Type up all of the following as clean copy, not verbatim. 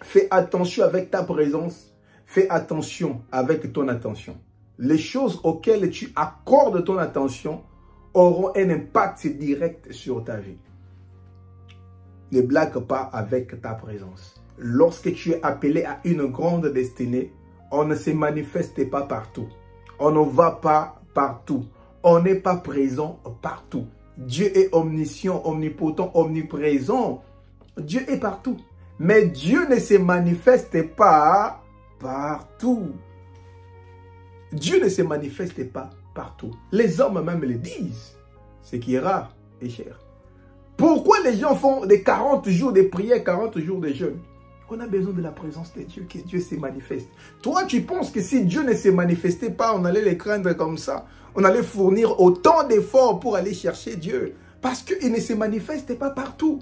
Fais attention avec ta présence. Fais attention avec ton attention. Les choses auxquelles tu accordes ton attention auront un impact direct sur ta vie. Ne blague pas avec ta présence. Lorsque tu es appelé à une grande destinée, on ne se manifeste pas partout. On ne va pas partout. On n'est pas présent partout. Dieu est omniscient, omnipotent, omniprésent. Dieu est partout. Mais Dieu ne se manifeste pas partout. Dieu ne se manifeste pas partout. Les hommes même le disent. Ce qui est rare et cher. Pourquoi les gens font des 40 jours de prière, 40 jours de jeûne? On a besoin de la présence de Dieu, que Dieu se manifeste. Toi, tu penses que si Dieu ne se manifestait pas, on allait les craindre comme ça. On allait fournir autant d'efforts pour aller chercher Dieu. Parce qu'il ne se manifeste pas partout.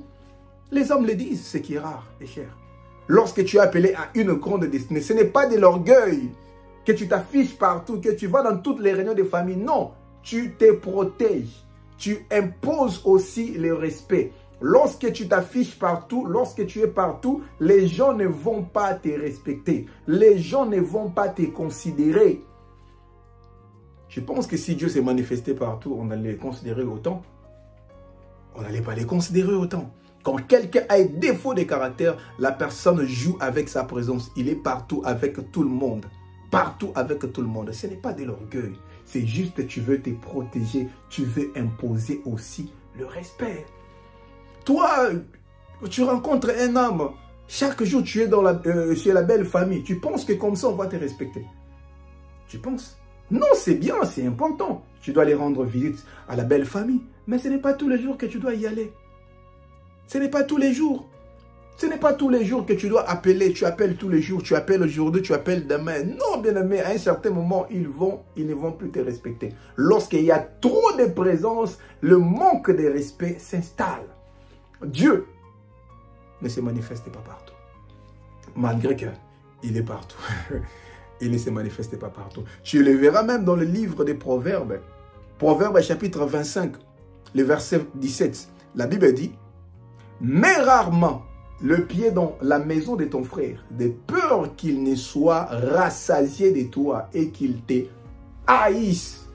Les hommes le disent, ce qui est rare et cher. Lorsque tu es appelé à une grande destinée, ce n'est pas de l'orgueil que tu t'affiches partout, que tu vas dans toutes les réunions de famille. Non, tu te protèges. Tu imposes aussi le respect. Lorsque tu t'affiches partout, lorsque tu es partout, les gens ne vont pas te respecter. Les gens ne vont pas te considérer. Je pense que si Dieu s'est manifesté partout, on allait les considérer autant. On n'allait pas les considérer autant. Quand quelqu'un a un défaut de caractère, la personne joue avec sa présence. Il est partout avec tout le monde. Partout avec tout le monde. Ce n'est pas de l'orgueil. C'est juste que tu veux te protéger. Tu veux imposer aussi le respect. Toi, tu rencontres un homme. Chaque jour, tu es chez la belle famille. Tu penses que comme ça, on va te respecter. Tu penses? Non, c'est bien, c'est important. Tu dois aller rendre visite à la belle famille. Mais ce n'est pas tous les jours que tu dois y aller. Ce n'est pas tous les jours. Ce n'est pas tous les jours que tu dois appeler. Tu appelles tous les jours. Tu appelles aujourd'hui, tu appelles demain. Non, bien aimé, à un certain moment, ils ne vont plus te respecter. Lorsqu'il y a trop de présence, le manque de respect s'installe. Dieu ne se manifeste pas partout. Malgré qu'il est partout. Il ne se manifeste pas partout. Tu le verras même dans le livre des Proverbes. Proverbes chapitre 25, le verset 17. La Bible dit: mets rarement le pied dans la maison de ton frère, de peur qu'il ne soit rassasié de toi et qu'il te haïsse.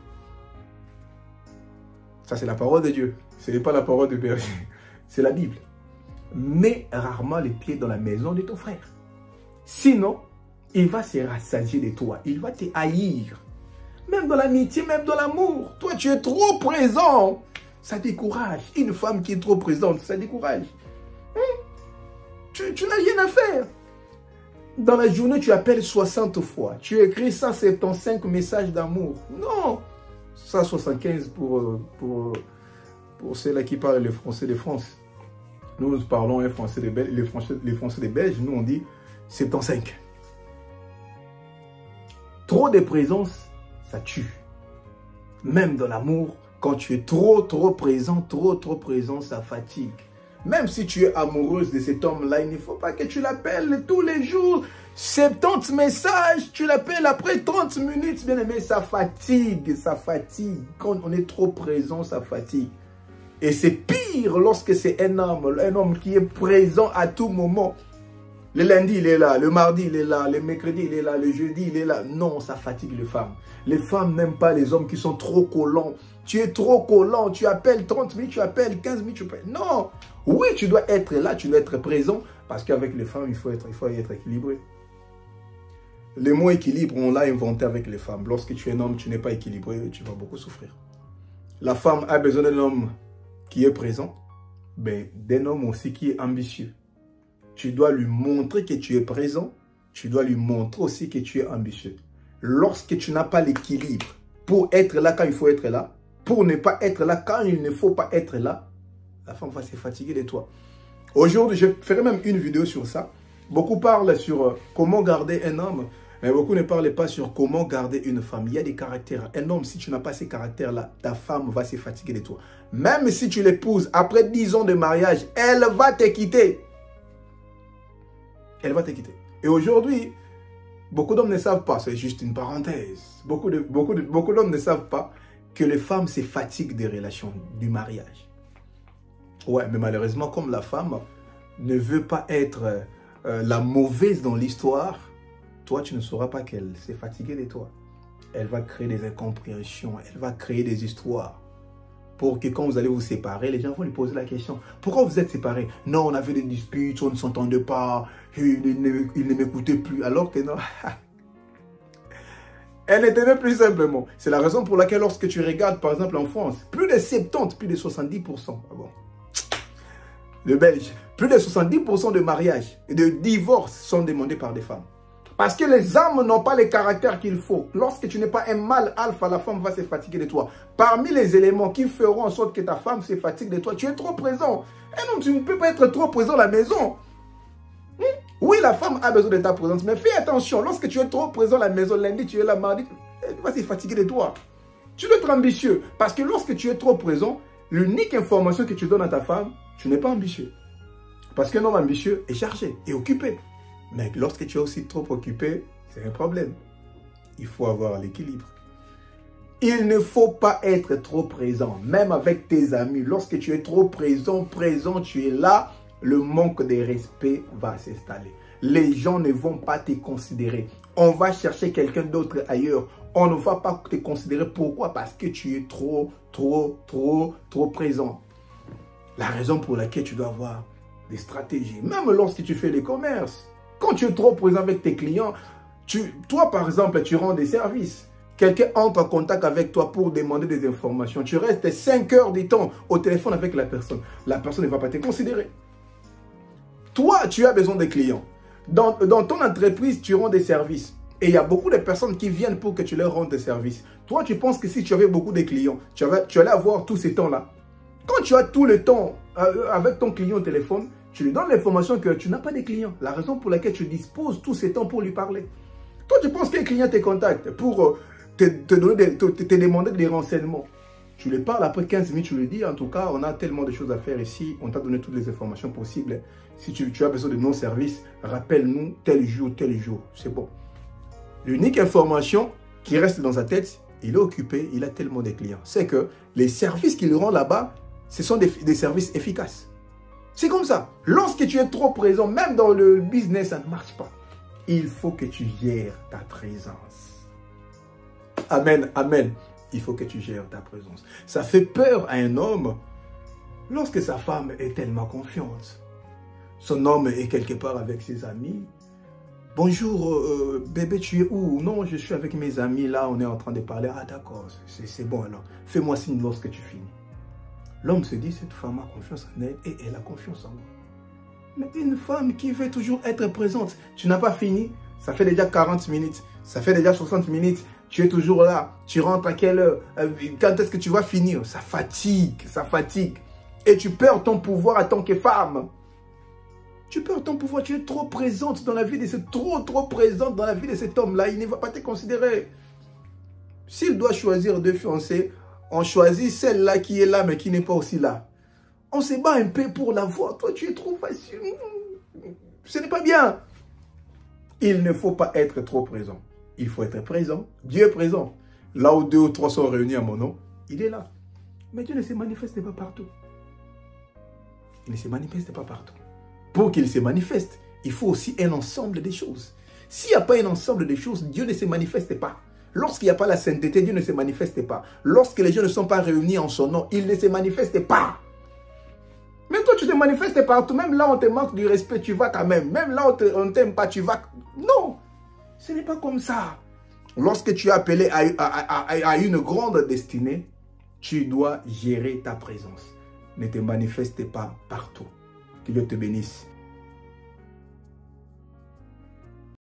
Ça, c'est la parole de Dieu. Ce n'est pas la parole de Berger. C'est la Bible. Mets rarement les pieds dans la maison de ton frère. Sinon, il va se rassasier de toi. Il va te haïr. Même dans l'amitié, même dans l'amour. Toi, tu es trop présent. Ça décourage. Une femme qui est trop présente, ça décourage. Tu n'as rien à faire. Dans la journée, tu appelles 60 fois. Tu écris 175 messages d'amour. Non. 175 pour ceux-là qui parlent le français de France. Nous parlons un français de Belge. Les français des Belges, nous on dit 75. Trop de présence, ça tue. Même dans l'amour, quand tu es trop présent, trop présent, ça fatigue. Même si tu es amoureuse de cet homme-là, il ne faut pas que tu l'appelles tous les jours. 70 messages, tu l'appelles après 30 minutes. Bien aimé, ça fatigue, ça fatigue. Quand on est trop présent, ça fatigue. Et c'est pire lorsque c'est un homme qui est présent à tout moment. Le lundi, il est là. Le mardi, il est là. Le mercredi, il est là. Le jeudi, il est là. Non, ça fatigue les femmes. Les femmes n'aiment pas les hommes qui sont trop collants. Tu es trop collant. Tu appelles 30 minutes, tu appelles 15 minutes, tu appelles. Non. Oui, tu dois être là, tu dois être présent. Parce qu'avec les femmes, il faut être équilibré. Le mot équilibre, on l'a inventé avec les femmes. Lorsque tu es un homme, tu n'es pas équilibré, tu vas beaucoup souffrir. La femme a besoin d'un homme qui est présent, mais d'un homme aussi qui est ambitieux. Tu dois lui montrer que tu es présent, tu dois lui montrer aussi que tu es ambitieux. Lorsque tu n'as pas l'équilibre pour être là quand il faut être là, pour ne pas être là quand il ne faut pas être là, la femme va se fatiguer de toi. Aujourd'hui, je ferai même une vidéo sur ça. Beaucoup parlent sur comment garder un homme, mais beaucoup ne parlent pas sur comment garder une femme. Il y a des caractères. Un homme, si tu n'as pas ces caractères-là, ta femme va se fatiguer de toi. Même si tu l'épouses, après 10 ans de mariage, elle va te quitter. Elle va te quitter. Et aujourd'hui, beaucoup d'hommes ne savent pas, c'est juste une parenthèse. Beaucoup d'hommes ne savent pas que les femmes se fatiguent des relations, du mariage. Ouais, mais malheureusement, comme la femme ne veut pas être la mauvaise dans l'histoire, toi, tu ne sauras pas qu'elle s'est fatiguée de toi. Elle va créer des incompréhensions, elle va créer des histoires. Pour que quand vous allez vous séparer, les gens vont lui poser la question. Pourquoi vous êtes séparés? Non, on avait des disputes, on ne s'entendait pas, il ne m'écoutait plus. Alors que non, elle ne t'aimait plus simplement. C'est la raison pour laquelle lorsque tu regardes, par exemple, en France, plus de 70, plus de 70%, le Belge, plus de 70% de mariages et de divorces sont demandés par des femmes. Parce que les hommes n'ont pas le caractère qu'il faut. Lorsque tu n'es pas un mâle alpha, la femme va se fatiguer de toi. Parmi les éléments qui feront en sorte que ta femme se fatigue de toi, tu es trop présent. Un homme, tu ne peux pas être trop présent à la maison. Oui, la femme a besoin de ta présence, mais fais attention. Lorsque tu es trop présent à la maison, lundi, tu es là, mardi, elle va se fatiguer de toi. Tu dois être ambitieux. Parce que lorsque tu es trop présent, l'unique information que tu donnes à ta femme, tu n'es pas ambitieux. Parce qu'un homme ambitieux est chargé et occupé. Mais lorsque tu es aussi trop occupé, c'est un problème. Il faut avoir l'équilibre. Il ne faut pas être trop présent, même avec tes amis. Lorsque tu es trop présent, tu es là, le manque de respect va s'installer. Les gens ne vont pas te considérer. On va chercher quelqu'un d'autre ailleurs. On ne va pas te considérer. Pourquoi? Parce que tu es trop présent. La raison pour laquelle tu dois avoir des stratégies, même lorsque tu fais les commerces. Quand tu es trop présent avec tes clients, toi par exemple, tu rends des services. Quelqu'un entre en contact avec toi pour demander des informations. Tu restes 5 heures du temps au téléphone avec la personne. La personne ne va pas te considérer. Toi, tu as besoin des clients. Dans ton entreprise, tu rends des services. Et il y a beaucoup de personnes qui viennent pour que tu leur rendes des services. Toi, tu penses que si tu avais beaucoup de clients, tu allais avoir tous ces temps-là. Quand tu as tout le temps avec ton client au téléphone, tu lui donnes l'information que tu n'as pas de clients. La raison pour laquelle tu disposes tous ces temps pour lui parler. Toi, tu penses qu'un client te contacte pour te demander des renseignements. Tu lui parles après 15 minutes, tu lui dis, en tout cas, on a tellement de choses à faire ici, on t'a donné toutes les informations possibles. Si tu as besoin de nos services, rappelle-nous tel jour, c'est bon. L'unique information qui reste dans sa tête, il est occupé, il a tellement de clients. C'est que les services qu'il rend là-bas, ce sont des services efficaces. C'est comme ça. Lorsque tu es trop présent, même dans le business, ça ne marche pas. Il faut que tu gères ta présence. Amen, amen. Il faut que tu gères ta présence. Ça fait peur à un homme lorsque sa femme est tellement confiante. Son homme est quelque part avec ses amis. Bonjour, bébé, tu es où? Non, je suis avec mes amis, là, on est en train de parler. Ah, d'accord, c'est bon alors. Fais-moi signe lorsque tu finis. L'homme se dit, cette femme a confiance en elle et elle a confiance en moi. Mais une femme qui veut toujours être présente, tu n'as pas fini, ça fait déjà 40 minutes, ça fait déjà 60 minutes, tu es toujours là, tu rentres à quelle heure, quand est-ce que tu vas finir? Ça fatigue, ça fatigue. Et tu perds ton pouvoir en tant que femme. Tu perds ton pouvoir, tu es trop présente dans la vie de trop présente dans la vie de cet homme-là, il ne va pas te considérer. S'il doit choisir deux fiancées, on choisit celle-là qui est là, mais qui n'est pas aussi là. On se bat un peu pour la voir. Toi, tu es trop facile. Ce n'est pas bien. Il ne faut pas être trop présent. Il faut être présent. Dieu est présent. Là où 2 ou 3 sont réunis à mon nom, il est là. Mais Dieu ne se manifeste pas partout. Il ne se manifeste pas partout. Pour qu'il se manifeste, il faut aussi un ensemble de choses. S'il n'y a pas un ensemble de choses, Dieu ne se manifeste pas. Lorsqu'il n'y a pas la sainteté, Dieu ne se manifeste pas. Lorsque les gens ne sont pas réunis en son nom, il ne se manifeste pas. Mais toi, tu te manifestes partout. Même là, on te manque du respect, tu vas quand même. Même là, on ne t'aime pas, tu vas. Non, ce n'est pas comme ça. Lorsque tu es appelé à une grande destinée, tu dois gérer ta présence. Ne te manifeste pas partout. Que Dieu te bénisse.